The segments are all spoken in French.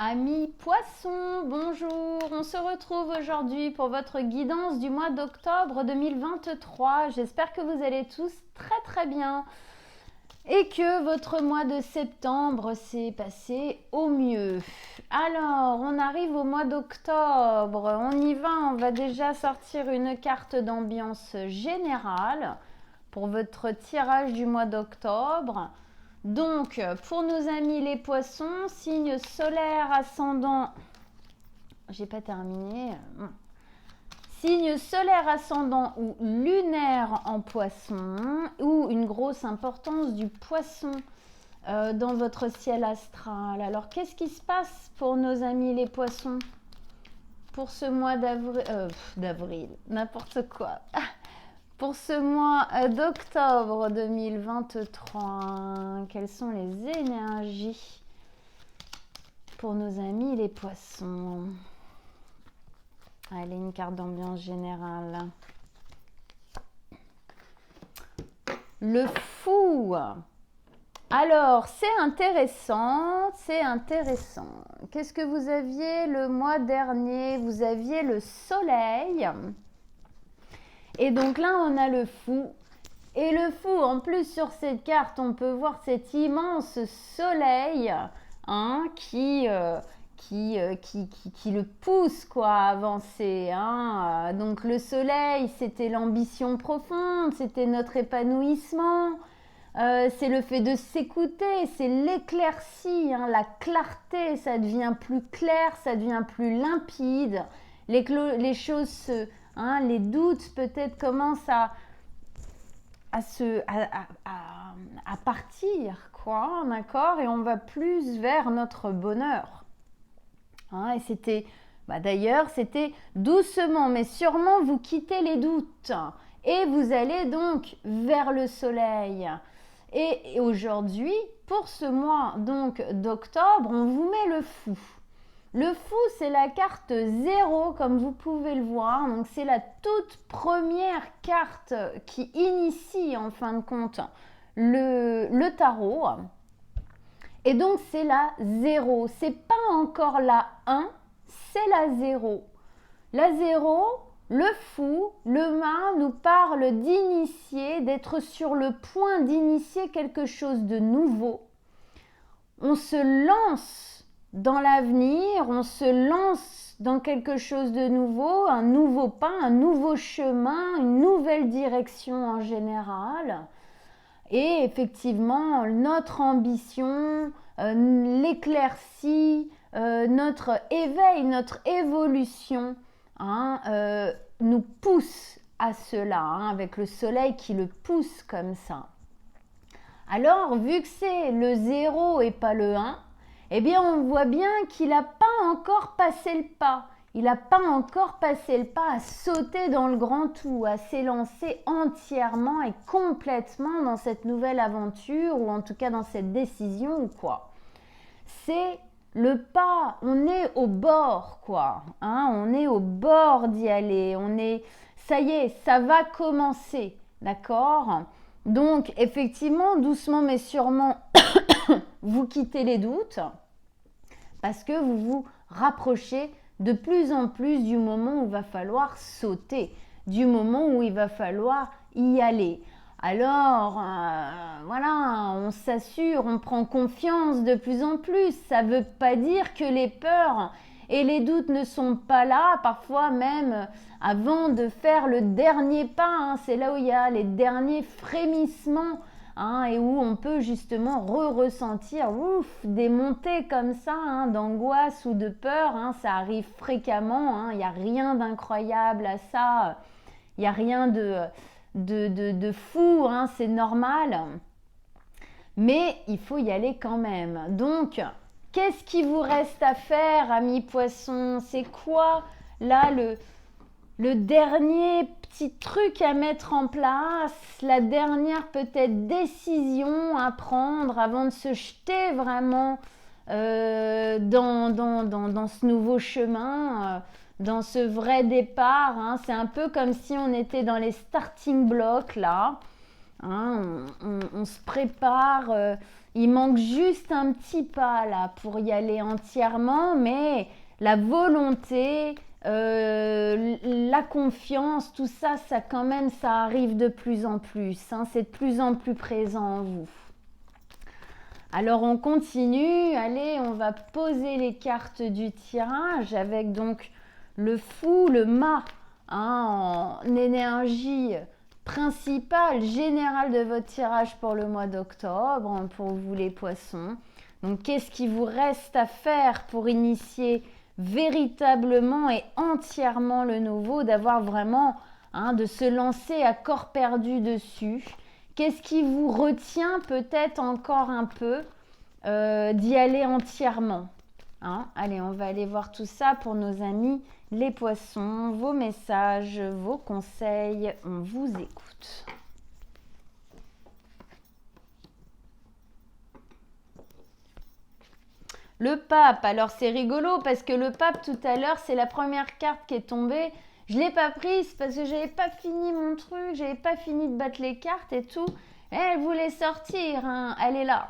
Amis poissons, bonjour, on se retrouve aujourd'hui pour votre guidance du mois d'octobre 2023. J'espère que vous allez tous très bien et que votre mois de septembre s'est passé au mieux. Alors, on arrive au mois d'octobre, on y va, on va déjà sortir une carte d'ambiance générale pour votre tirage du mois d'octobre. Donc, pour nos amis les poissons, signe solaire ascendant, j'ai pas terminé, signe solaire ascendant ou lunaire en poisson, ou une grosse importance du poisson dans votre ciel astral. Alors, qu'est-ce qui se passe pour nos amis les poissons pour ce mois d'avril, n'importe quoi. Pour ce mois d'octobre 2023, quelles sont les énergies pour nos amis les poissons? Allez, une carte d'ambiance générale. Le fou. Alors, c'est intéressant. Qu'est-ce que vous aviez le mois dernier? Vous aviez le soleil. Et donc là, on a le fou. Et le fou, en plus, sur cette carte, on peut voir cet immense soleil qui le pousse à avancer. Donc le soleil, c'était l'ambition profonde, c'était notre épanouissement. C'est le fait de s'écouter, c'est l'éclaircie, la clarté, ça devient plus clair, ça devient plus limpide. Les choses les doutes peut-être commencent à partir, d'accord, et on va plus vers notre bonheur. Et c'était, d'ailleurs, c'était doucement, mais sûrement, vous quittez les doutes et vous allez donc vers le soleil. Et aujourd'hui, pour ce mois donc d'octobre, on vous met le fou. Le fou, c'est la carte 0, comme vous pouvez le voir. Donc, c'est la toute première carte qui initie, en fin de compte, le tarot. Et donc, c'est la 0. C'est pas encore la 1, c'est la 0. La 0, le fou, le main nous parle d'initier, d'être sur le point d'initier quelque chose de nouveau. On se lance dans l'avenir, on se lance dans quelque chose de nouveau, un nouveau pas, un nouveau chemin, une nouvelle direction en général. Et effectivement, notre ambition, l'éclaircie, notre éveil, notre évolution nous pousse à cela, avec le soleil qui le pousse comme ça. Alors, vu que c'est le 0 et pas le 1, eh bien, on voit bien qu'il n'a pas encore passé le pas. Il n'a pas encore passé le pas à sauter dans le grand tout, à s'élancer entièrement et complètement dans cette nouvelle aventure, ou en tout cas dans cette décision ou quoi. C'est le pas, on est au bord, on est au bord d'y aller. Ça y est, ça va commencer, d'accord? Donc, effectivement, doucement mais sûrement, vous quittez les doutes parce que vous vous rapprochez de plus en plus du moment où il va falloir sauter, du moment où il va falloir y aller. Alors, on s'assure, on prend confiance de plus en plus. Ça ne veut pas dire que les peurs et les doutes ne sont pas là, parfois même avant de faire le dernier pas. C'est là où il y a les derniers frémissements et où on peut justement ressentir des montées comme ça d'angoisse ou de peur. Ça arrive fréquemment, il n'y a rien d'incroyable à ça, il n'y a rien de fou, c'est normal. Mais il faut y aller quand même. Donc, qu'est-ce qui vous reste à faire, amis poissons? C'est quoi là le dernier petit truc à mettre en place, la dernière peut-être décision à prendre avant de se jeter vraiment dans ce nouveau chemin, dans ce vrai départ. C'est un peu comme si on était dans les starting blocks là. On se prépare, Il manque juste un petit pas là pour y aller entièrement, mais la volonté, la confiance, tout ça, ça quand même, ça arrive de plus en plus. Hein, c'est de plus en plus présent en vous. Alors on continue, allez, on va poser les cartes du tirage avec donc le fou, le mât, hein, en énergie principale, générale de votre tirage pour le mois d'octobre, hein, pour vous les poissons. Donc qu'est-ce qui vous reste à faire pour initier véritablement et entièrement le nouveau, d'avoir vraiment, hein, de se lancer à corps perdu dessus. Qu'est-ce qui vous retient peut-être encore un peu d'y aller entièrement, hein? Allez, on va aller voir tout ça pour nos amis les poissons, vos messages, vos conseils, on vous écoute. Le pape, alors c'est rigolo parce que le pape tout à l'heure, c'est la première carte qui est tombée. Je ne l'ai pas prise parce que j'avais pas fini mon truc, j'avais pas fini de battre les cartes et tout. Et elle voulait sortir, hein, elle est là.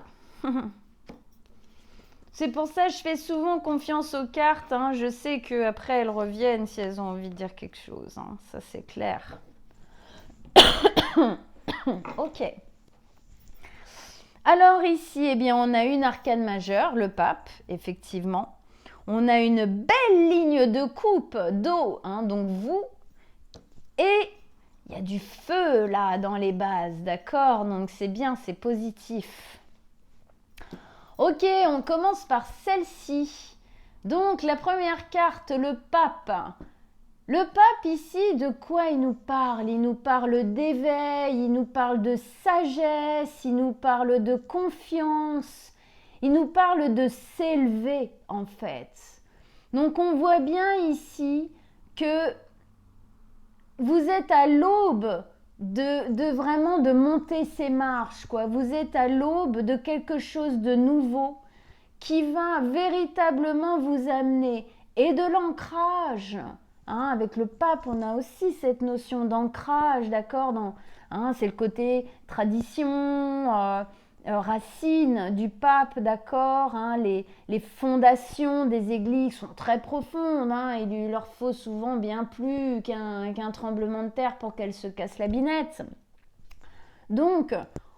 C'est pour ça que je fais souvent confiance aux cartes. Hein. Je sais qu'après elles reviennent si elles ont envie de dire quelque chose. Hein. Ça c'est clair. Ok. Alors ici, eh bien, on a une arcane majeure, le pape, effectivement. On a une belle ligne de coupe d'eau, hein, donc vous. Et il y a du feu là dans les bases, d'accord? Donc c'est bien, c'est positif. Ok, on commence par celle-ci. Donc la première carte, le pape. Le pape ici, de quoi il nous parle? Il nous parle d'éveil, il nous parle de sagesse, il nous parle de confiance, il nous parle de s'élever en fait. Donc on voit bien ici que vous êtes à l'aube de vraiment de monter ces marches, quoi. Vous êtes à l'aube de quelque chose de nouveau qui va véritablement vous amener et de l'ancrage. Hein, avec le pape, on a aussi cette notion d'ancrage, d'accord, hein, c'est le côté tradition, racines du pape, d'accord, hein, les fondations des églises sont très profondes, hein, il leur faut souvent bien plus qu'un tremblement de terre pour qu'elles se cassent la binette. Donc,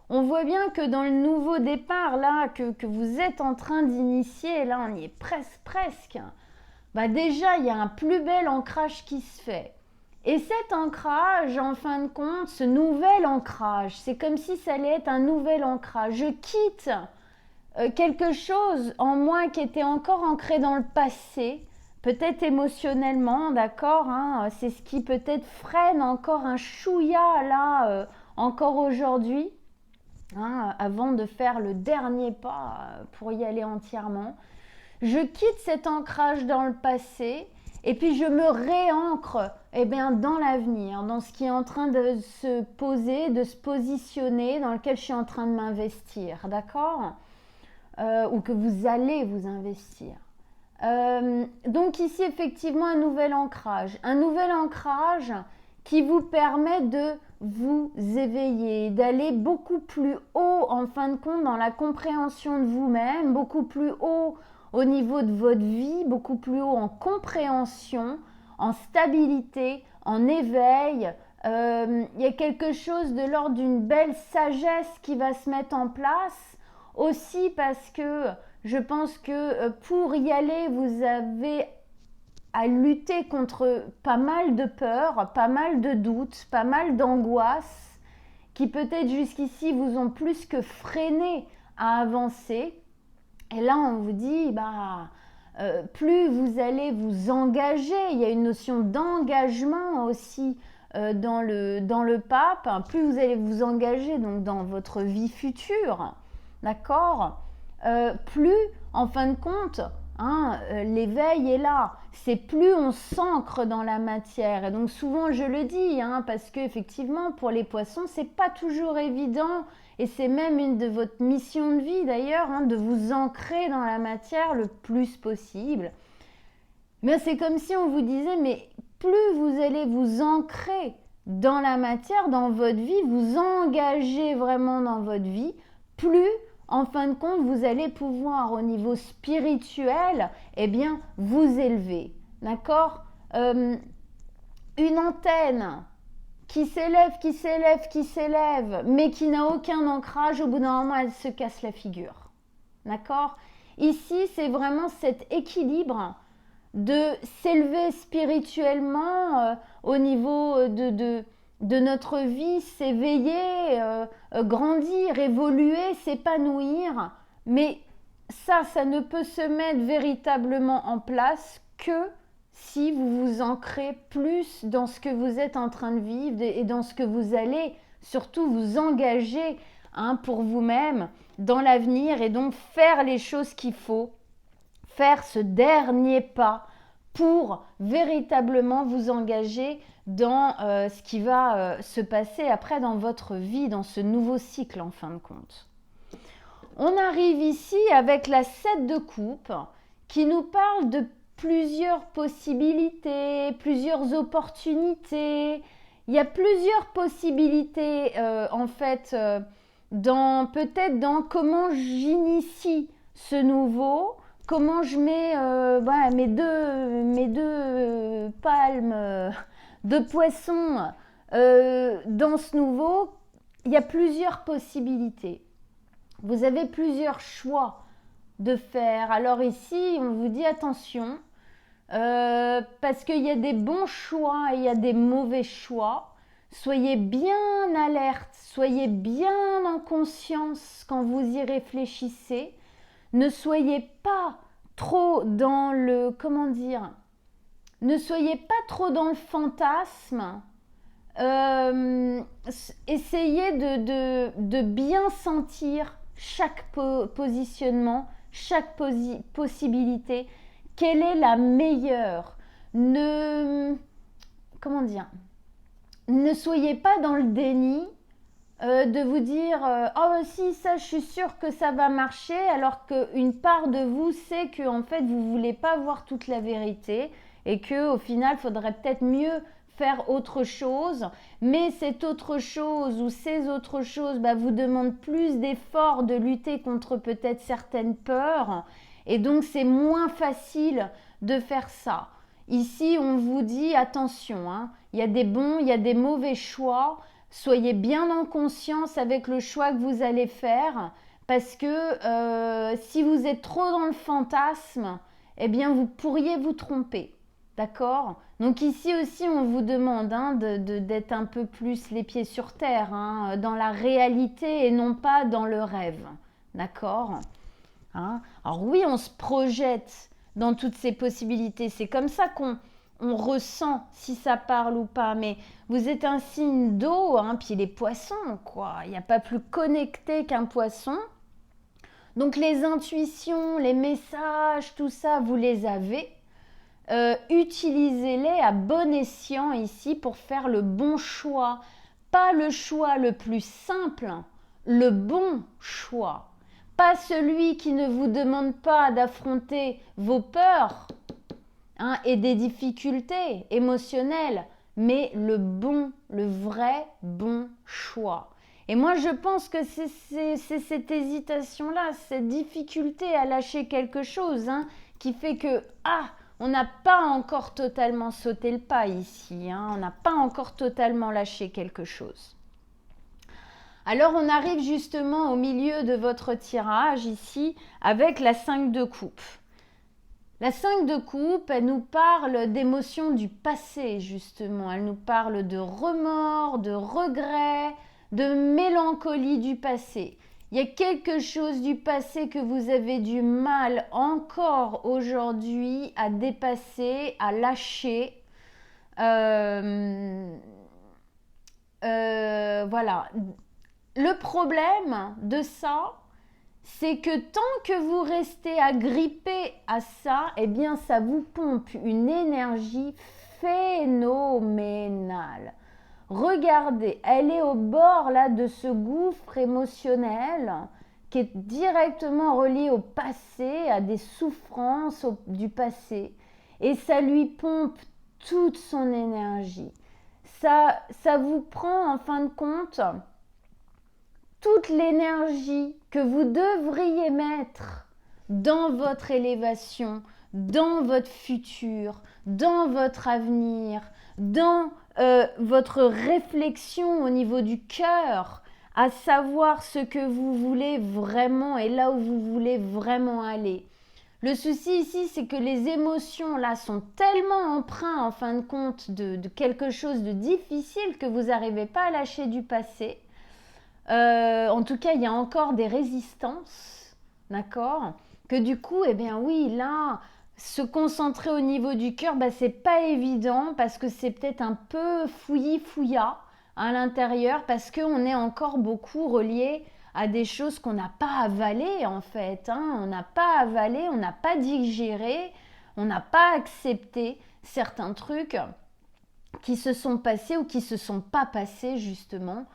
on voit bien que dans le nouveau départ, là, que vous êtes en train d'initier, là, on y est presque. Bah déjà, il y a un plus bel ancrage qui se fait. Et cet ancrage, en fin de compte, ce nouvel ancrage, c'est comme si ça allait être un nouvel ancrage. Je quitte quelque chose en moi qui était encore ancré dans le passé, peut-être émotionnellement, d'accord, hein, c'est ce qui peut-être freine encore un chouïa, là, encore aujourd'hui, hein, avant de faire le dernier pas pour y aller entièrement. Je quitte cet ancrage dans le passé et puis je me réancre dans l'avenir, dans ce qui est en train de se poser, de se positionner, dans lequel je suis en train de m'investir, d'accord, ou que vous allez vous investir. Donc ici, effectivement, un nouvel ancrage qui vous permet de vous éveiller, d'aller beaucoup plus haut, en fin de compte, dans la compréhension de vous-même, beaucoup plus haut au niveau de votre vie, beaucoup plus haut en compréhension, en stabilité, en éveil. Il y a quelque chose de l'ordre d'une belle sagesse qui va se mettre en place, aussi parce que je pense que pour y aller, vous avez à lutter contre pas mal de peurs, pas mal de doutes, pas mal d'angoisses, qui peut-être jusqu'ici vous ont plus que freiné à avancer. Et là, on vous dit, plus vous allez vous engager, il y a une notion d'engagement aussi dans le pape, hein, plus vous allez vous engager donc, dans votre vie future, d'accord, plus, en fin de compte, hein, l'éveil est là. C'est plus on s'ancre dans la matière. Et donc souvent, je le dis, hein, parce qu'effectivement, pour les poissons, c'est pas toujours évident. Et c'est même une de votre mission de vie d'ailleurs, hein, de vous ancrer dans la matière le plus possible. Mais c'est comme si on vous disait, mais plus vous allez vous ancrer dans la matière, dans votre vie, vous engager vraiment dans votre vie, plus en fin de compte, vous allez pouvoir au niveau spirituel, eh bien, vous élever. D'accord? Une antenne qui s'élève, mais qui n'a aucun ancrage, au bout d'un moment, elle se casse la figure. D'accord? Ici, c'est vraiment cet équilibre de s'élever spirituellement au niveau de notre vie, s'éveiller, grandir, évoluer, s'épanouir. Mais ça ne peut se mettre véritablement en place que si vous vous ancrez plus dans ce que vous êtes en train de vivre et dans ce que vous allez surtout vous engager pour vous-même dans l'avenir et donc faire les choses qu'il faut, faire ce dernier pas pour véritablement vous engager dans ce qui va se passer après dans votre vie, dans ce nouveau cycle en fin de compte. On arrive ici avec la 7 de coupe qui nous parle de plusieurs possibilités, plusieurs opportunités. Il y a plusieurs possibilités en fait peut-être dans comment j'initie ce nouveau, comment je mets mes deux palmes de poisson dans ce nouveau. Il y a plusieurs possibilités. Vous avez plusieurs choix de faire. Alors ici, on vous dit attention, parce qu'il y a des bons choix et il y a des mauvais choix. Soyez bien alerte, soyez bien en conscience quand vous y réfléchissez. Ne soyez pas trop dans le, ne soyez pas trop dans le fantasme. Essayez de bien sentir chaque positionnement, chaque possibilité. Quelle est la meilleure? Ne soyez pas dans le déni de vous dire oh si ça je suis sûre que ça va marcher, alors qu'une part de vous sait que en fait vous voulez pas voir toute la vérité et que au final il faudrait peut-être mieux faire autre chose, mais cette autre chose ou ces autres choses vous demandent plus d'efforts de lutter contre peut-être certaines peurs et donc c'est moins facile de faire ça. Ici on vous dit attention, il y a des bons, il y a des mauvais choix. Soyez bien en conscience avec le choix que vous allez faire parce que si vous êtes trop dans le fantasme, eh bien vous pourriez vous tromper. D'accord? Donc ici aussi on vous demande d'être un peu plus les pieds sur terre, dans la réalité et non pas dans le rêve. D'accord? Alors oui, on se projette dans toutes ces possibilités. C'est comme ça qu'on ressent si ça parle ou pas. Mais vous êtes un signe d'eau, puis les poissons, quoi. Il n'y a pas plus connecté qu'un poisson. Donc les intuitions, les messages, tout ça, vous les avez. Utilisez-les à bon escient ici pour faire le bon choix. Pas le choix le plus simple, le bon choix. Pas celui qui ne vous demande pas d'affronter vos peurs et des difficultés émotionnelles, mais le vrai bon choix. Et moi, je pense que c'est cette hésitation-là, cette difficulté à lâcher quelque chose qui fait que, on n'a pas encore totalement sauté le pas ici, on n'a pas encore totalement lâché quelque chose. Alors on arrive justement au milieu de votre tirage ici avec la 5 de coupe. La 5 de coupe, elle nous parle d'émotions du passé justement. Elle nous parle de remords, de regrets, de mélancolie du passé. Il y a quelque chose du passé que vous avez du mal encore aujourd'hui à dépasser, à lâcher. Voilà. Le problème de ça, c'est que tant que vous restez agrippé à ça, eh bien ça vous pompe une énergie phénoménale. Regardez, elle est au bord là de ce gouffre émotionnel qui est directement relié au passé, à des souffrances du passé. Et ça lui pompe toute son énergie. Ça vous prend en fin de compte toute l'énergie que vous devriez mettre dans votre élévation, dans votre futur, dans votre avenir, dans votre réflexion au niveau du cœur, à savoir ce que vous voulez vraiment et là où vous voulez vraiment aller. Le souci ici, c'est que les émotions là sont tellement empreintes en fin de compte de quelque chose de difficile que vous n'arrivez pas à lâcher du passé. En tout cas, il y a encore des résistances, d'accord? Que du coup, eh bien oui, là, se concentrer au niveau du cœur, c'est pas évident parce que c'est peut-être un peu fouillis-fouillas à l'intérieur parce qu'on est encore beaucoup relié à des choses qu'on n'a pas avalées en fait. On n'a pas avalé, on n'a pas digéré, on n'a pas accepté certains trucs qui se sont passés ou qui se sont pas passés justement.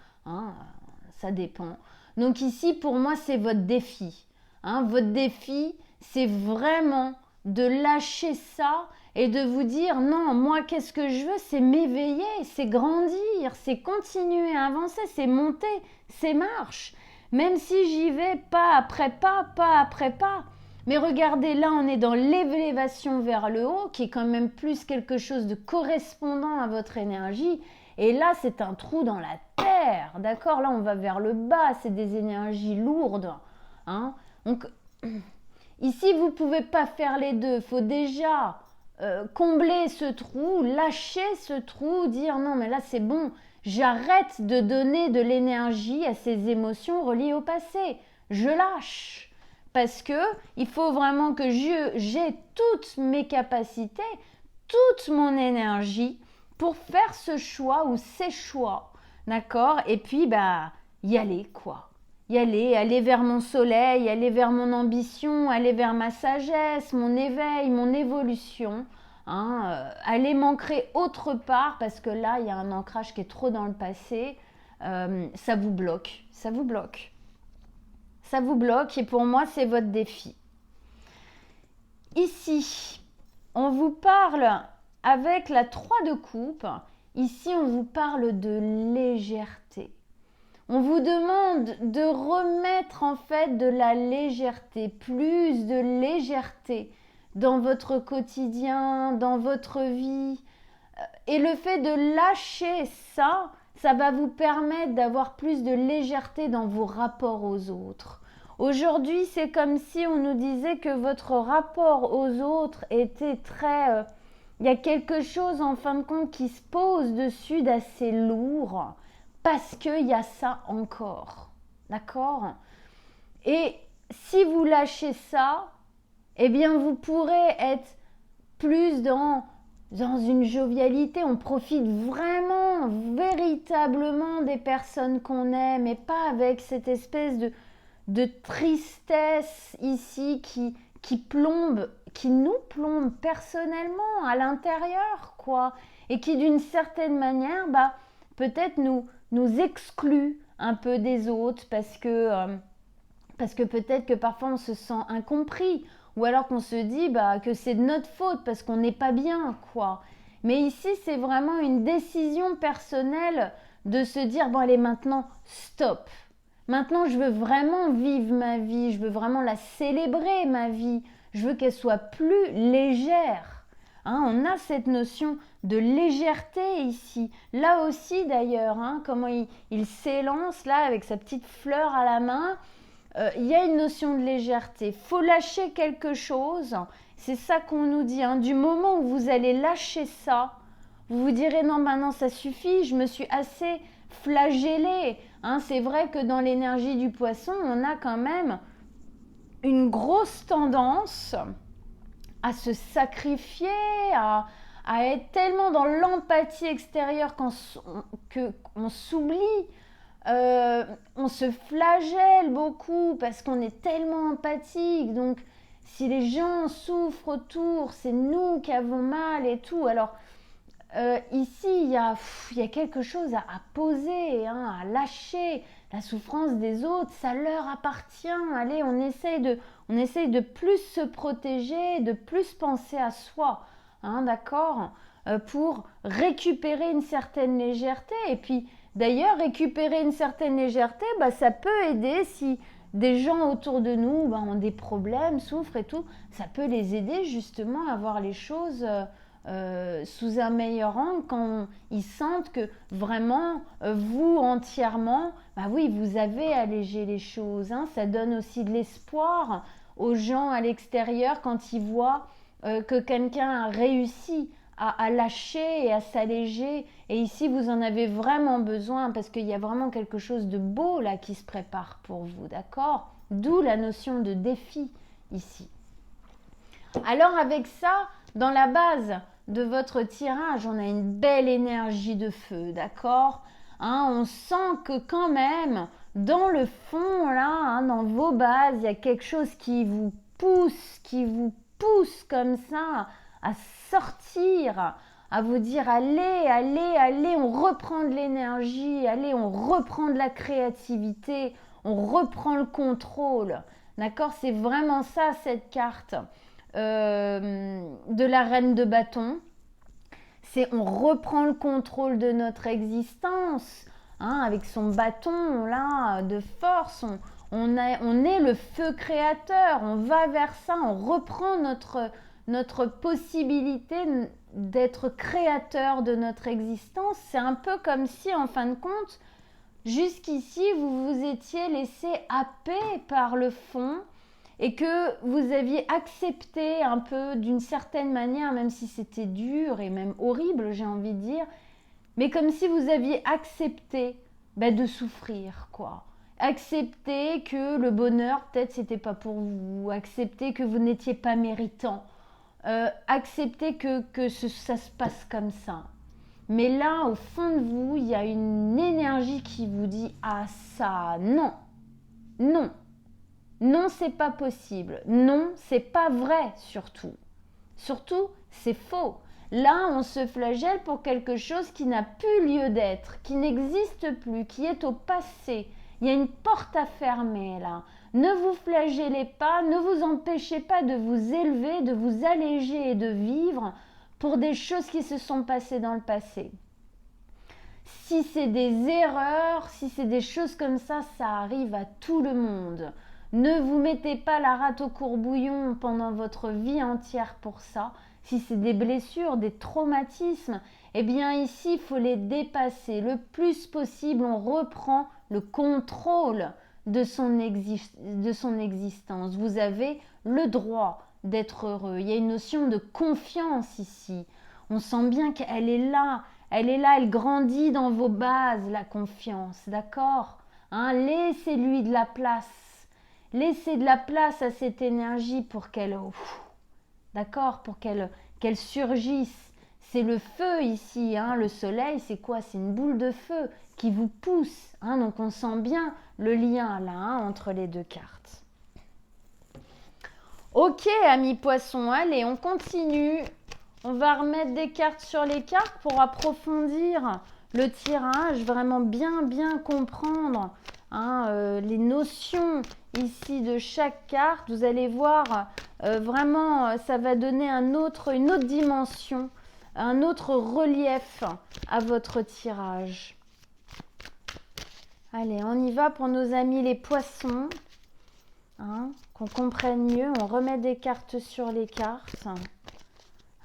Ça dépend. Donc ici, pour moi, c'est votre défi. Votre défi, c'est vraiment de lâcher ça et de vous dire non, moi, qu'est-ce que je veux? C'est m'éveiller, c'est grandir, c'est continuer à avancer, c'est monter, c'est marche. Même si j'y vais pas après pas, pas après pas. Mais regardez, là, on est dans l'élévation vers le haut, qui est quand même plus quelque chose de correspondant à votre énergie. Et là, c'est un trou dans la terre, d'accord? Là, on va vers le bas, c'est des énergies lourdes. Donc, ici, vous ne pouvez pas faire les deux. Il faut déjà combler ce trou, lâcher ce trou, dire non, mais là, c'est bon. J'arrête de donner de l'énergie à ces émotions reliées au passé. Je lâche. Parce que il faut vraiment que j'ai toutes mes capacités, toute mon énergie pour faire ce choix ou ces choix, d'accord? Et puis, y aller, quoi. Y aller vers mon soleil, aller vers mon ambition, aller vers ma sagesse, mon éveil, mon évolution. Aller m'ancrer autre part, parce que là, il y a un ancrage qui est trop dans le passé. Ça vous bloque, ça vous bloque. Ça vous bloque et pour moi, c'est votre défi. Ici, on vous parle avec la 3 de coupe. Ici, on vous parle de légèreté. On vous demande de remettre en fait de la légèreté, plus de légèreté dans votre quotidien, dans votre vie. Et le fait de lâcher ça, ça va vous permettre d'avoir plus de légèreté dans vos rapports aux autres. Aujourd'hui, c'est comme si on nous disait que votre rapport aux autres était très... il y a quelque chose en fin de compte qui se pose dessus d'assez lourd parce qu'il y a ça encore. D'accord? Et si vous lâchez ça, eh bien vous pourrez être plus dans une jovialité. On profite vraiment, véritablement des personnes qu'on aime et pas avec cette espèce de tristesse ici qui plombe, qui nous plombe personnellement à l'intérieur, quoi. Et qui d'une certaine manière, peut-être nous exclut un peu des autres parce que peut-être que parfois on se sent incompris ou alors qu'on se dit que c'est de notre faute parce qu'on n'est pas bien, quoi. Mais ici, c'est vraiment une décision personnelle de se dire, bon allez, maintenant, stop. Maintenant, je veux vraiment vivre ma vie, je veux vraiment la célébrer, ma vie. Je veux qu'elle soit plus légère. On a cette notion de légèreté ici. Là aussi, d'ailleurs, comment il s'élance là avec sa petite fleur à la main. Il y a une notion de légèreté. Il faut lâcher quelque chose. C'est ça qu'on nous dit. Du moment où vous allez lâcher ça, vous vous direz non, maintenant ça suffit, je me suis assez flagellée. C'est vrai que dans l'énergie du poisson, on a quand même une grosse tendance à se sacrifier, à être tellement dans l'empathie extérieure qu'on s'oublie. On se flagelle beaucoup parce qu'on est tellement empathique. Donc, si les gens souffrent autour, c'est nous qui avons mal et tout. Alors, ici, il y a quelque chose à poser, à lâcher. La souffrance des autres, ça leur appartient. Allez, on essaye de plus se protéger, de plus penser à soi, d'accord, pour récupérer une certaine légèreté et puis D'ailleurs, récupérer une certaine légèreté, ça peut aider si des gens autour de nous ont des problèmes, souffrent et tout. Ça peut les aider justement à voir les choses sous un meilleur angle quand ils sentent que vraiment, vous entièrement, oui, vous avez allégé les choses. Ça donne aussi de l'espoir aux gens à l'extérieur quand ils voient que quelqu'un a réussi à lâcher et à s'alléger. Et ici, vous en avez vraiment besoin parce qu'il y a vraiment quelque chose de beau là qui se prépare pour vous, d'accord? D'où la notion de défi ici. Alors avec ça, dans la base de votre tirage, on a une belle énergie de feu, d'accord? On sent que quand même, dans le fond, là, dans vos bases, il y a quelque chose qui vous pousse comme ça à sortir, à vous dire allez, allez, allez, on reprend de l'énergie, allez, on reprend de la créativité, on reprend le contrôle. D'accord? C'est vraiment ça cette carte de la reine de bâton. C'est on reprend le contrôle de notre existence avec son bâton là de force. On est le feu créateur, on va vers ça, on reprend notre possibilité d'être créateur de notre existence. C'est un peu comme si, en fin de compte, jusqu'ici, vous vous étiez laissé happer par le fond et que vous aviez accepté un peu d'une certaine manière, même si c'était dur et même horrible, j'ai envie de dire, mais comme si vous aviez accepté de souffrir, quoi. Accepter que le bonheur, peut-être, c'était pas pour vous. Accepter que vous n'étiez pas méritant. Accepter que ça se passe comme ça. Mais là, au fond de vous, il y a une énergie qui vous dit « Ah ça, non, non, non, c'est pas possible. Non, c'est pas vrai surtout. Surtout, c'est faux. » Là, on se flagelle pour quelque chose qui n'a plus lieu d'être, qui n'existe plus, qui est au passé. Il y a une porte à fermer là. Ne vous flagellez pas, ne vous empêchez pas de vous élever, de vous alléger et de vivre pour des choses qui se sont passées dans le passé. Si c'est des erreurs, si c'est des choses comme ça arrive à tout le monde. Ne vous mettez pas la rate au courbouillon pendant votre vie entière pour ça. Si c'est des blessures, des traumatismes, eh bien ici, il faut les dépasser. Le plus possible, on reprend le contrôle de son existence. Vous avez le droit d'être heureux. Il y a une notion de confiance ici. On sent bien qu'elle est là. Elle grandit dans vos bases, la confiance, d'accord? Laissez-lui de la place. Laissez de la place à cette énergie pour qu'elle... D'accord? Pour qu'elle surgisse. C'est le feu ici, le soleil, c'est quoi? C'est une boule de feu qui vous pousse. Donc on sent bien le lien là entre les deux cartes. Ok, amis poissons, allez, on continue. On va remettre des cartes sur les cartes pour approfondir le tirage, vraiment bien comprendre les notions ici de chaque carte. Vous allez voir, vraiment, ça va donner une autre dimension, un autre relief à votre tirage. Allez, on y va pour nos amis les poissons. Qu'on comprenne mieux, on remet des cartes sur les cartes.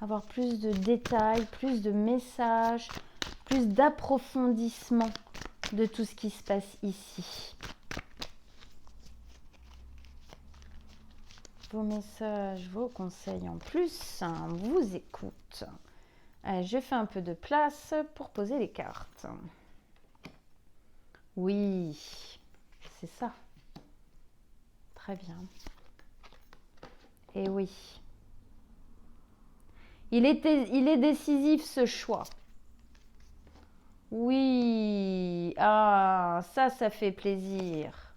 Avoir plus de détails, plus de messages, plus d'approfondissement de tout ce qui se passe ici. Vos messages, vos conseils en plus, on vous écoute. Allez, je fais un peu de place pour poser les cartes. Oui, c'est ça. Très bien. Et oui. Il est décisif ce choix. Oui. Ah, ça fait plaisir.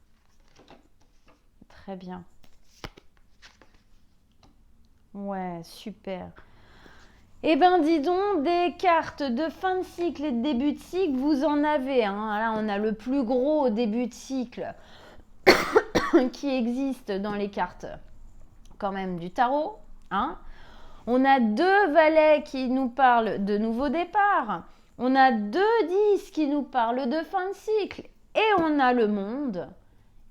Très bien. Ouais, super. Eh bien, dis donc, des cartes de fin de cycle et de début de cycle, vous en avez. Là, on a le plus gros début de cycle qui existe dans les cartes quand même du tarot. On a 2 valets qui nous parlent de nouveau départ. On a 2 10 qui nous parlent de fin de cycle. Et on a le monde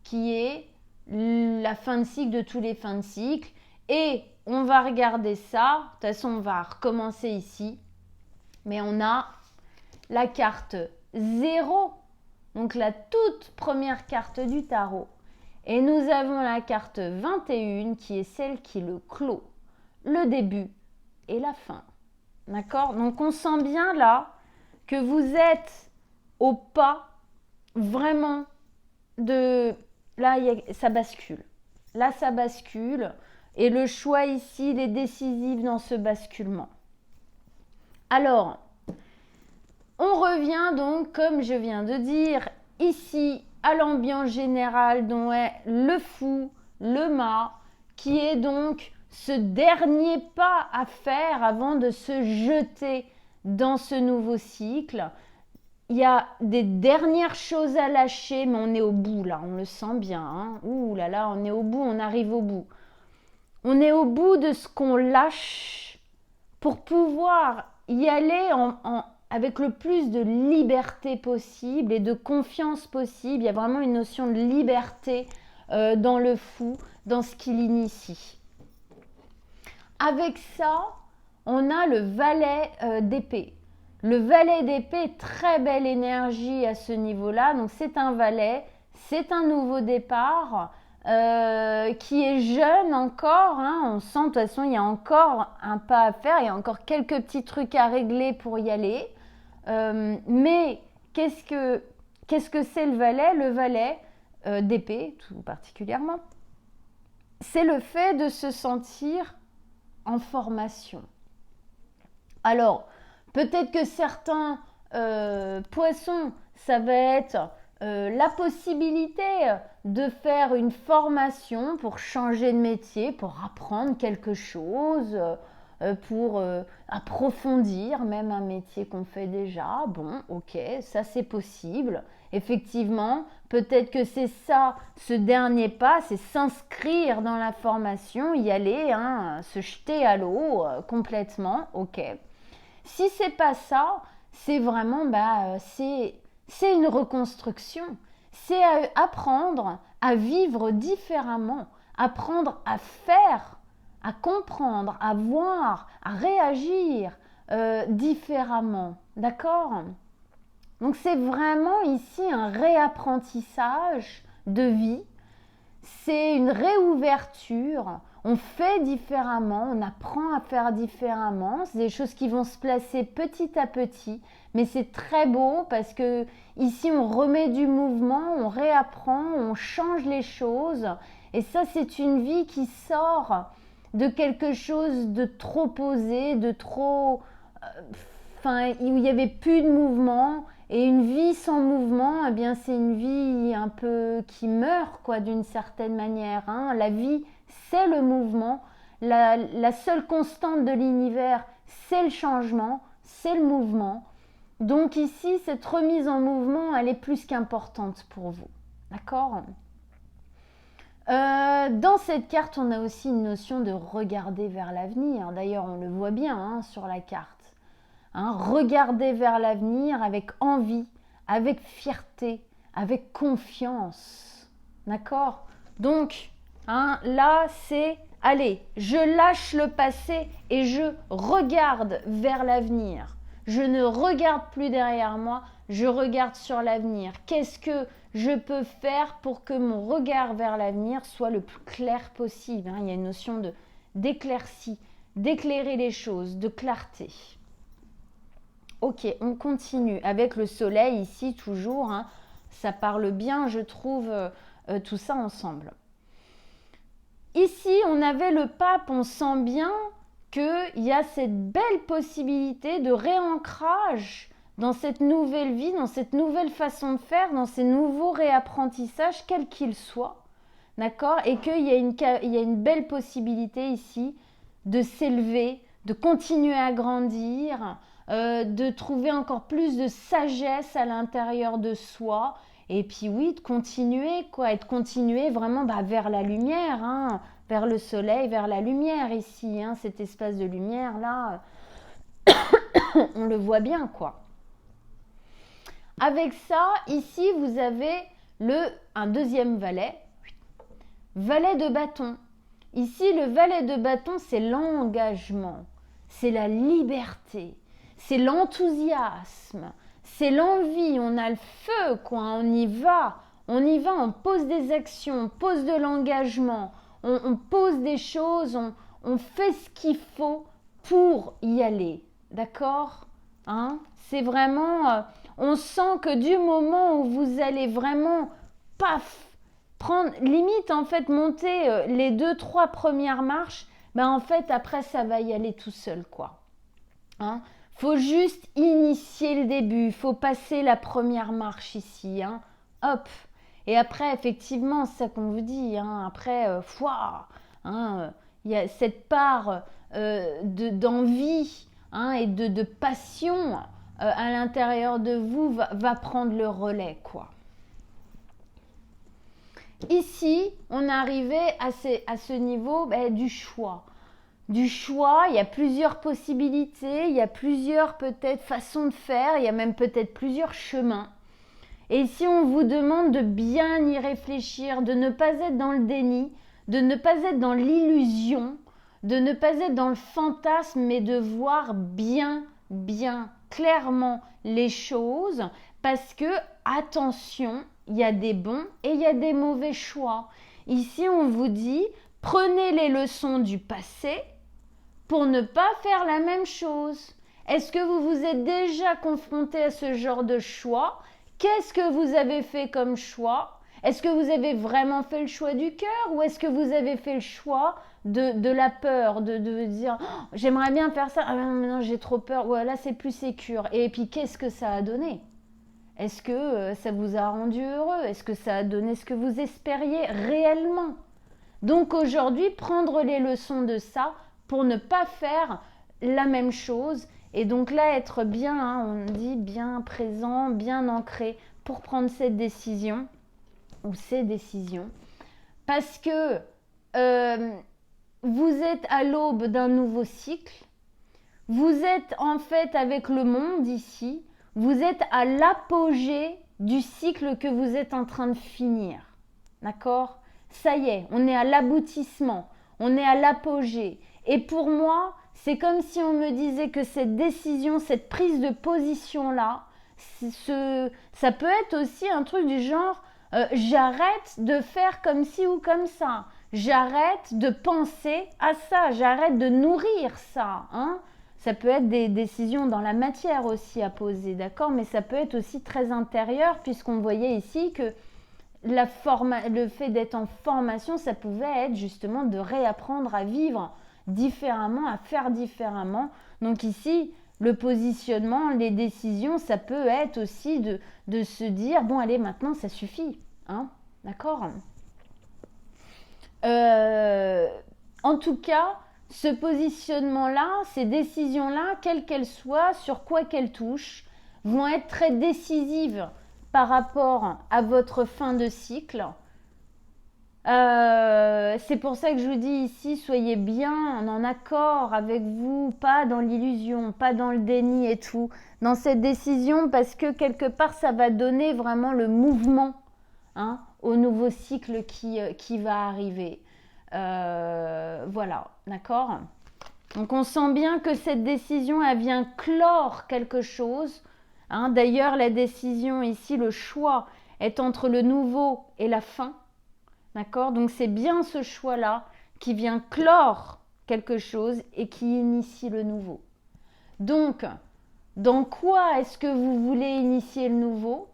qui est la fin de cycle de tous les fins de cycle. Et on va regarder ça. De toute façon, on va recommencer ici. Mais on a la carte 0. Donc la toute première carte du tarot. Et nous avons la carte 21 qui est celle qui le clôt. Le début et la fin. D'accord? Donc on sent bien là que vous êtes au pas vraiment de... Là, ça bascule. Là, ça bascule. Et le choix ici, il est décisif dans ce basculement. Alors, on revient donc, comme je viens de dire, ici à l'ambiance générale dont est le fou, le mât, qui est donc ce dernier pas à faire avant de se jeter dans ce nouveau cycle. Il y a des dernières choses à lâcher, mais on est au bout là, on le sent bien. Hein. Ouh là là, on est au bout, on arrive au bout. On est au bout de ce qu'on lâche pour pouvoir y aller avec le plus de liberté possible et de confiance possible. Il y a vraiment une notion de liberté dans le fou, dans ce qu'il initie. Avec ça, on a le valet d'épée. Le valet d'épée, très belle énergie à ce niveau-là. Donc c'est un valet, c'est un nouveau départ qui est jeune encore. Hein. On sent de toute façon il y a encore un pas à faire, il y a encore quelques petits trucs à régler pour y aller. Mais qu'est-ce que c'est le valet? Le valet d'épée, tout particulièrement, c'est le fait de se sentir en formation. Alors, peut-être que certains poissons, ça va être la possibilité de faire une formation pour changer de métier, pour apprendre quelque chose, pour approfondir même un métier qu'on fait déjà. Bon, ok, ça c'est possible. Effectivement, peut-être que c'est ça, ce dernier pas, c'est s'inscrire dans la formation, y aller, hein, se jeter à l'eau complètement, ok. Si c'est pas ça, c'est vraiment, c'est une reconstruction. C'est apprendre à vivre différemment, apprendre à faire, à comprendre, à voir, à réagir différemment. D'accord? Donc c'est vraiment ici un réapprentissage de vie. C'est une réouverture. On fait différemment, on apprend à faire différemment. C'est des choses qui vont se placer petit à petit. Mais c'est très beau parce que ici on remet du mouvement, on réapprend, on change les choses. Et ça, c'est une vie qui sort de quelque chose de trop posé, de trop... où il n'y avait plus de mouvement. Et une vie sans mouvement, eh bien, c'est une vie un peu qui meurt, quoi, d'une certaine manière. Hein. La vie, c'est le mouvement. La seule constante de l'univers, c'est le changement, c'est le mouvement. Donc ici, cette remise en mouvement, elle est plus qu'importante pour vous. D'accord ? Dans cette carte, on a aussi une notion de regarder vers l'avenir. D'ailleurs, on le voit bien hein, sur la carte. Hein, regarder vers l'avenir avec envie, avec fierté, avec confiance. D'accord? Donc, hein, là, c'est, allez, je lâche le passé et je regarde vers l'avenir. Je ne regarde plus derrière moi, je regarde sur l'avenir. Qu'est-ce que je peux faire pour que mon regard vers l'avenir soit le plus clair possible hein? Il y a une notion d'éclaircie, d'éclairer les choses, de clarté. Ok, on continue avec le soleil ici toujours. Hein, ça parle bien, je trouve, tout ça ensemble. Ici, on avait le pape, on sent bien qu'il y a cette belle possibilité de réancrage dans cette nouvelle vie, dans cette nouvelle façon de faire, dans ces nouveaux réapprentissages, quels qu'ils soient. D'accord? Et qu'il y a une belle possibilité ici de s'élever, de continuer à grandir, de trouver encore plus de sagesse à l'intérieur de soi et puis oui de continuer quoi et de continuer vraiment vers la lumière hein, vers le soleil, vers la lumière ici hein, cet espace de lumière là on le voit bien quoi. Avec ça, ici, vous avez un deuxième valet. Valet de bâton. Ici, le valet de bâton, c'est l'engagement, c'est la liberté, c'est l'enthousiasme, c'est l'envie. On a le feu, quoi. On y va, on pose des actions, on pose de l'engagement, on pose des choses, on fait ce qu'il faut pour y aller. D'accord, hein? C'est vraiment, on sent que du moment où vous allez vraiment, paf, prendre, limite en fait, monter les 2-3 premières marches, ben en fait après ça va y aller tout seul, quoi. Hein? Faut juste initier le début, faut passer la première marche ici, hein. Hop. Et après effectivement, c'est ça qu'on vous dit, hein. Après, hein, il y a cette part d'envie, hein, et de passion à l'intérieur de vous va prendre le relais, quoi. Ici, on est arrivé à ce niveau du choix. Du choix, il y a plusieurs possibilités, il y a plusieurs peut-être façons de faire, il y a même peut-être plusieurs chemins. Et ici, on vous demande de bien y réfléchir, de ne pas être dans le déni, de ne pas être dans l'illusion, de ne pas être dans le fantasme, mais de voir bien clairement les choses, parce que, attention, il y a des bons et il y a des mauvais choix. Ici, on vous dit, prenez les leçons du passé pour ne pas faire la même chose. Est-ce que vous vous êtes déjà confronté à ce genre de choix? Qu'est-ce que vous avez fait comme choix? Est-ce que vous avez vraiment fait le choix du cœur ou est-ce que vous avez fait le choix de la peur, de dire oh, j'aimerais bien faire ça, ah non, j'ai trop peur, ouais, là c'est plus sécure. Et puis qu'est-ce que ça a donné? Est-ce que ça vous a rendu heureux? Est-ce que ça a donné ce que vous espériez réellement? Donc aujourd'hui, prendre les leçons de ça pour ne pas faire la même chose. Et donc là, être bien, hein, on dit bien présent, bien ancré pour prendre cette décision ou ces décisions. Parce que vous êtes à l'aube d'un nouveau cycle. Vous êtes en fait avec le monde ici. Vous êtes à l'apogée du cycle que vous êtes en train de finir. D'accord? Ça y est, on est à l'aboutissement. On est à l'apogée. Et pour moi, c'est comme si on me disait que cette décision, cette prise de position-là, ça peut être aussi un truc du genre j'arrête de faire comme ci ou comme ça. J'arrête de penser à ça. J'arrête de nourrir ça. Hein? Ça peut être des décisions dans la matière aussi à poser, d'accord? Mais ça peut être aussi très intérieur, puisqu'on voyait ici que le fait d'être en formation, ça pouvait être justement de réapprendre à vivre différemment, à faire différemment. Donc ici, le positionnement, les décisions, ça peut être aussi de se dire, bon allez, maintenant ça suffit, hein, d'accord? En tout cas, ce positionnement-là, ces décisions-là, quelles qu'elles soient, sur quoi qu'elles touchent, vont être très décisives par rapport à votre fin de cycle. C'est pour ça que je vous dis ici, soyez bien en accord avec vous, pas dans l'illusion, pas dans le déni et tout, dans cette décision, parce que quelque part, ça va donner vraiment le mouvement, hein, au nouveau cycle qui va arriver. Voilà, d'accord? Donc on sent bien que cette décision, elle vient clore quelque chose. Hein. D'ailleurs, la décision ici, le choix est entre le nouveau et la fin. D'accord? Donc c'est bien ce choix-là qui vient clore quelque chose et qui initie le nouveau. Donc, dans quoi est-ce que vous voulez initier le nouveau?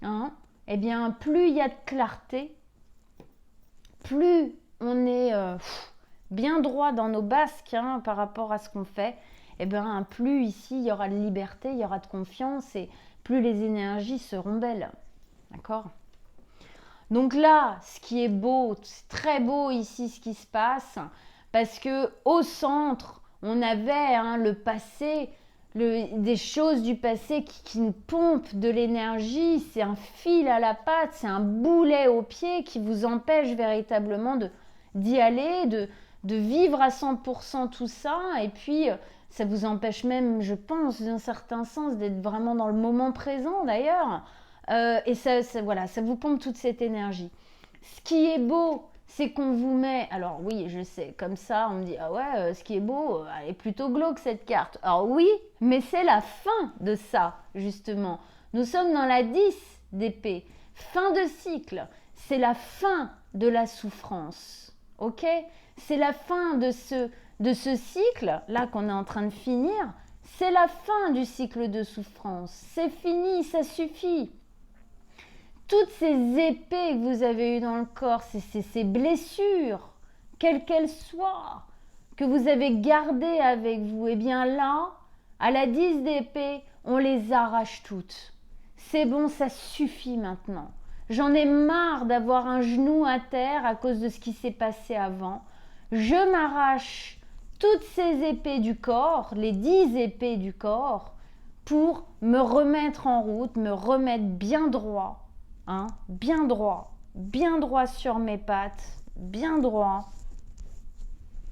Hein? Eh bien, plus il y a de clarté, plus on est bien droit dans nos basques, hein, par rapport à ce qu'on fait, eh bien, plus ici, il y aura de liberté, il y aura de confiance et plus les énergies seront belles. D'accord? Donc là, ce qui est beau, c'est très beau ici ce qui se passe, parce que au centre, on avait le passé, des choses du passé qui nous pompent de l'énergie, c'est un fil à la patte, c'est un boulet au pied qui vous empêche véritablement d'y aller, de vivre à 100% tout ça, et puis ça vous empêche même, je pense, d'un certain sens, d'être vraiment dans le moment présent d'ailleurs, et voilà, ça vous pompe toute cette énergie. Ce qui est beau, c'est qu'on vous met, alors oui, je sais, comme ça, on me dit, ah ouais, ce qui est beau, elle est plutôt glauque cette carte. Alors oui, mais c'est la fin de ça, justement. Nous sommes dans la 10 d'épée, fin de cycle, c'est la fin de la souffrance, ok? C'est la fin de ce cycle, là qu'on est en train de finir, c'est la fin du cycle de souffrance, c'est fini, ça suffit. Toutes ces épées que vous avez eues dans le corps, ces blessures, quelles qu'elles soient, que vous avez gardées avec vous, eh bien là, à la 10 d'épée, on les arrache toutes. C'est bon, ça suffit maintenant. J'en ai marre d'avoir un genou à terre à cause de ce qui s'est passé avant. Je m'arrache toutes ces épées du corps, les 10 épées du corps, pour me remettre en route, me remettre bien droit. Bien droit sur mes pattes, bien droit,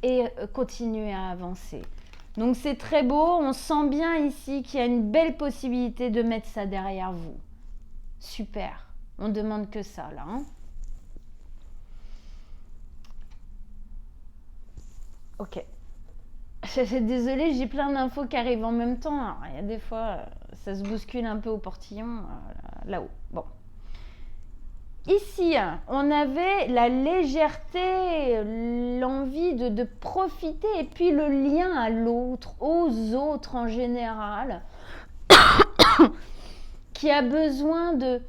et continuer à avancer. Donc c'est très beau, on sent bien ici qu'il y a une belle possibilité de mettre ça derrière vous. Super, on demande que ça là. Ok. Désolée, j'ai plein d'infos qui arrivent en même temps. Alors, il y a des fois, ça se bouscule un peu au portillon, là-haut. Bon. Ici, on avait la légèreté, l'envie de profiter et puis le lien à l'autre, aux autres en général, qui a besoin de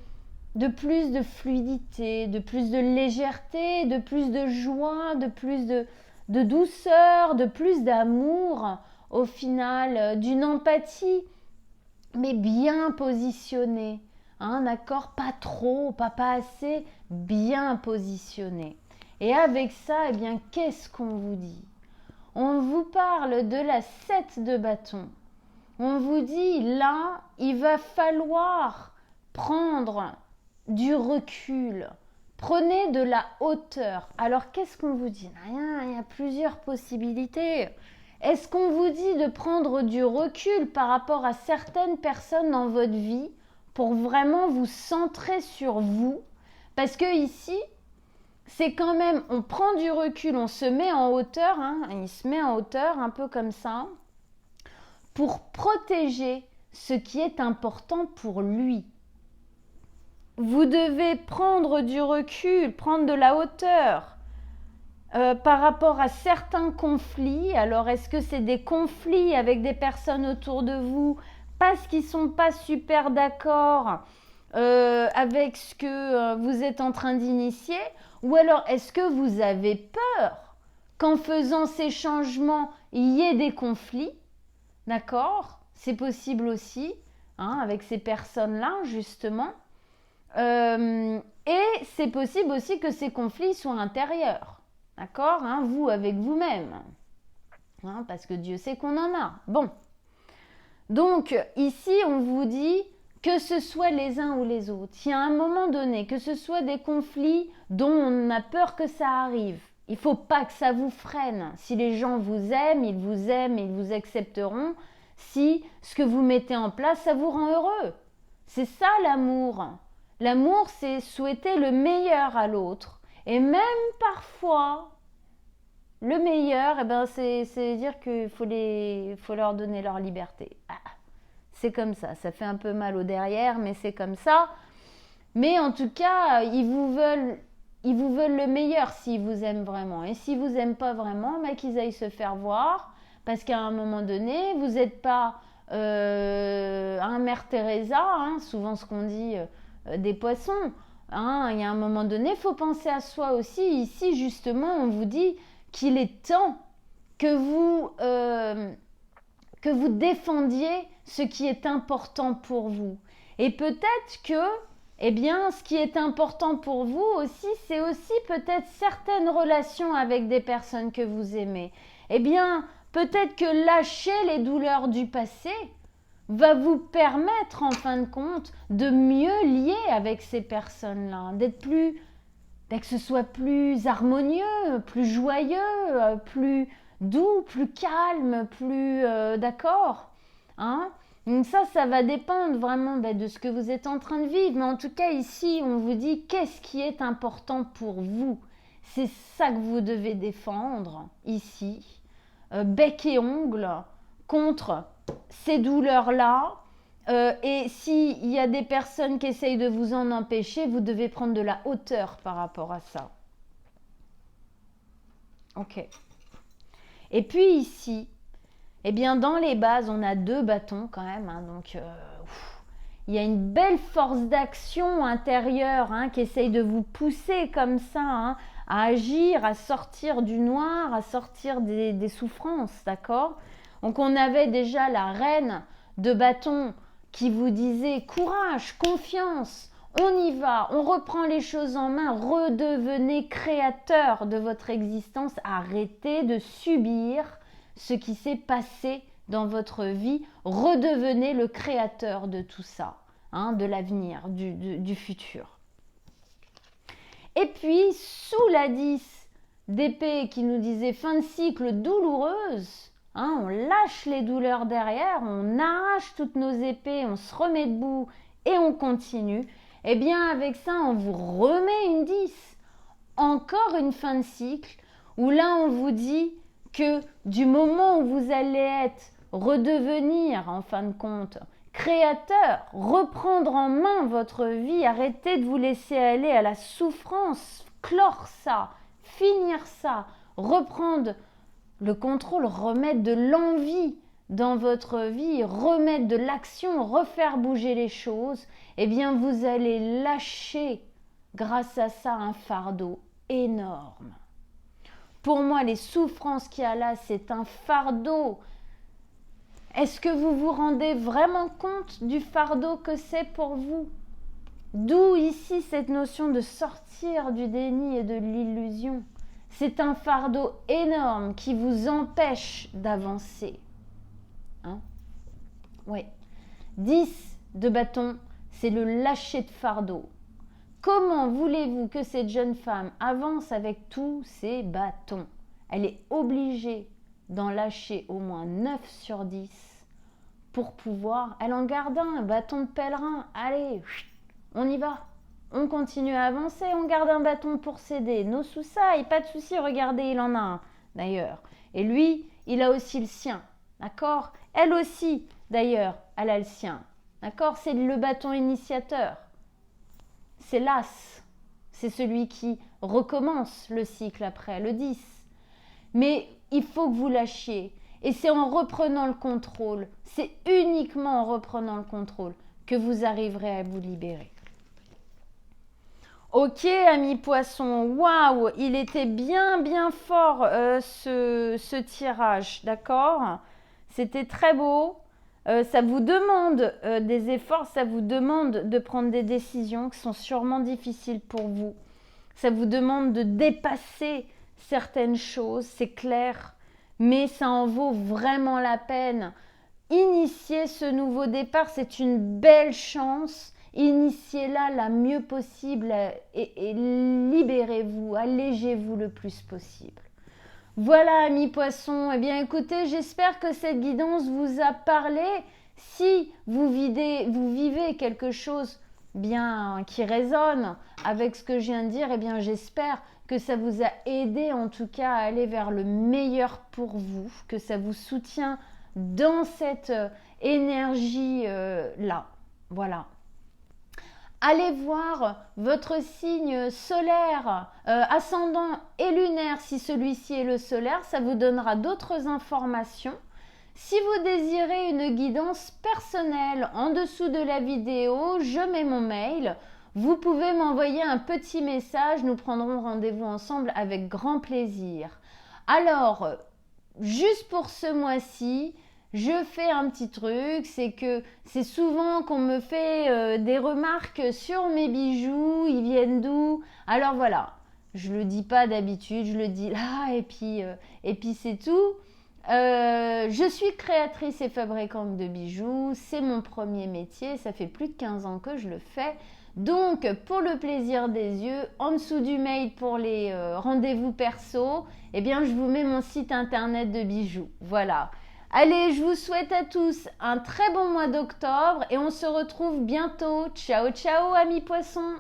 plus de fluidité, de plus de légèreté, de plus de joie, de plus de douceur, de plus d'amour, au final, d'une empathie, mais bien positionnée. D'accord, pas trop, pas assez, bien positionné. Et avec ça, eh bien, qu'est-ce qu'on vous dit? On vous parle de la 7 de bâton. On vous dit, là, il va falloir prendre du recul. Prenez de la hauteur. Alors, qu'est-ce qu'on vous dit? Rien, il y a plusieurs possibilités. Est-ce qu'on vous dit de prendre du recul par rapport à certaines personnes dans votre vie pour vraiment vous centrer sur vous? Parce que ici, c'est quand même, on prend du recul, on se met en hauteur, il se met en hauteur un peu comme ça, pour protéger ce qui est important pour lui. Vous devez prendre du recul, prendre de la hauteur par rapport à certains conflits. Alors, est-ce que c'est des conflits avec des personnes autour de vous parce qu'ils ne sont pas super d'accord avec ce que vous êtes en train d'initier? Ou alors, est-ce que vous avez peur qu'en faisant ces changements, il y ait des conflits? D'accord? C'est possible aussi, avec ces personnes-là, justement. Et c'est possible aussi que ces conflits soient intérieurs. D'accord? Vous avec vous-même. Parce que Dieu sait qu'on en a. Bon. Donc, ici, on vous dit que ce soit les uns ou les autres. Il y a un moment donné, que ce soit des conflits dont on a peur que ça arrive. Il ne faut pas que ça vous freine. Si les gens vous aiment, ils vous accepteront. Si ce que vous mettez en place, ça vous rend heureux. C'est ça l'amour. L'amour, c'est souhaiter le meilleur à l'autre. Et même parfois, le meilleur, c'est dire qu'il faut leur donner leur liberté. C'est comme ça. Ça fait un peu mal au derrière, mais c'est comme ça. Mais en tout cas, ils vous veulent le meilleur s'ils vous aiment vraiment. Et s'ils vous aiment pas vraiment, qu'ils aillent se faire voir. Parce qu'à un moment donné, vous n'êtes pas un Mère Teresa, souvent ce qu'on dit des poissons. Il y a un moment donné, il faut penser à soi aussi. Ici, justement, on vous dit qu'il est temps que vous défendiez ce qui est important pour vous. Et peut-être que, ce qui est important pour vous aussi, c'est aussi peut-être certaines relations avec des personnes que vous aimez. Peut-être que lâcher les douleurs du passé va vous permettre, en fin de compte, de mieux lier avec ces personnes-là, d'être que ce soit plus harmonieux, plus joyeux, plus doux, plus calme, plus d'accord, hein? Donc ça va dépendre vraiment de ce que vous êtes en train de vivre. Mais en tout cas, ici, on vous dit qu'est-ce qui est important pour vous. C'est ça que vous devez défendre ici, bec et ongle, contre ces douleurs-là. Et s'il y a des personnes qui essayent de vous en empêcher, vous devez prendre de la hauteur par rapport à ça. Ok. Et puis ici, eh bien dans les bases, on a 2 bâtons quand même. Hein, donc, il y a une belle force d'action intérieure qui essaye de vous pousser comme ça, à agir, à sortir du noir, à sortir des souffrances, d'accord? Donc on avait déjà la reine de bâton qui vous disait courage, confiance, on y va, on reprend les choses en main, redevenez créateur de votre existence, arrêtez de subir ce qui s'est passé dans votre vie, redevenez le créateur de tout ça, de l'avenir, du futur. Et puis, sous la 10 d'épée qui nous disait fin de cycle douloureuse, on lâche les douleurs derrière, on arrache toutes nos épées, on se remet debout et on continue. Eh bien, avec ça, on vous remet une 10. Encore une fin de cycle où là, on vous dit que du moment où vous allez redevenir, en fin de compte, créateur, reprendre en main votre vie, arrêter de vous laisser aller à la souffrance, clore ça, finir ça, reprendre le contrôle, remettre de l'envie dans votre vie, remettre de l'action, refaire bouger les choses, eh bien vous allez lâcher grâce à ça un fardeau énorme. Pour moi, les souffrances qu'il y a là, c'est un fardeau. Est-ce que vous vous rendez vraiment compte du fardeau que c'est pour vous? D'où ici cette notion de sortir du déni et de l'illusion. C'est un fardeau énorme qui vous empêche d'avancer. Oui. 10 de bâton, c'est le lâcher de fardeau. Comment voulez-vous que cette jeune femme avance avec tous ses bâtons? Elle est obligée d'en lâcher au moins 9 sur 10 pour pouvoir... Elle en garde un bâton de pèlerin. Allez, on y va. On continue à avancer, on garde un bâton pour s'aider. Nos sous ça, et pas de souci, regardez, il en a un d'ailleurs. Et lui, il a aussi le sien, d'accord? Elle aussi, d'ailleurs, elle a le sien, d'accord? C'est le bâton initiateur. C'est l'as, c'est celui qui recommence le cycle après, le 10. Mais il faut que vous lâchiez. Et c'est en reprenant le contrôle, c'est uniquement en reprenant le contrôle que vous arriverez à vous libérer. Ok, amis poissons, waouh, il était bien fort ce tirage, d'accord? C'était très beau. Ça vous demande des efforts, ça vous demande de prendre des décisions qui sont sûrement difficiles pour vous. Ça vous demande de dépasser certaines choses, c'est clair, mais ça en vaut vraiment la peine. Initier ce nouveau départ, c'est une belle chance. Initiez-la la mieux possible et libérez-vous, allégez-vous le plus possible. Voilà, amis poissons, eh bien écoutez, j'espère que cette guidance vous a parlé. Si vous vivez quelque chose bien qui résonne avec ce que je viens de dire, eh bien j'espère que ça vous a aidé en tout cas à aller vers le meilleur pour vous, que ça vous soutient dans cette énergie-là. Voilà. Allez voir votre signe solaire, ascendant et lunaire si celui-ci est le solaire, ça vous donnera d'autres informations. Si vous désirez une guidance personnelle, en dessous de la vidéo, je mets mon mail. Vous pouvez m'envoyer un petit message, nous prendrons rendez-vous ensemble avec grand plaisir. Alors, juste pour ce mois-ci, je fais un petit truc, c'est que c'est souvent qu'on me fait des remarques sur mes bijoux, ils viennent d'où? Alors voilà, je le dis pas d'habitude, je le dis là et puis c'est tout. Je suis créatrice et fabricante de bijoux, c'est mon premier métier, ça fait plus de 15 ans que je le fais. Donc, pour le plaisir des yeux, en dessous du mail pour les rendez-vous perso, eh bien, je vous mets mon site internet de bijoux. Voilà. Allez, je vous souhaite à tous un très bon mois d'octobre et on se retrouve bientôt. Ciao, ciao, amis poissons!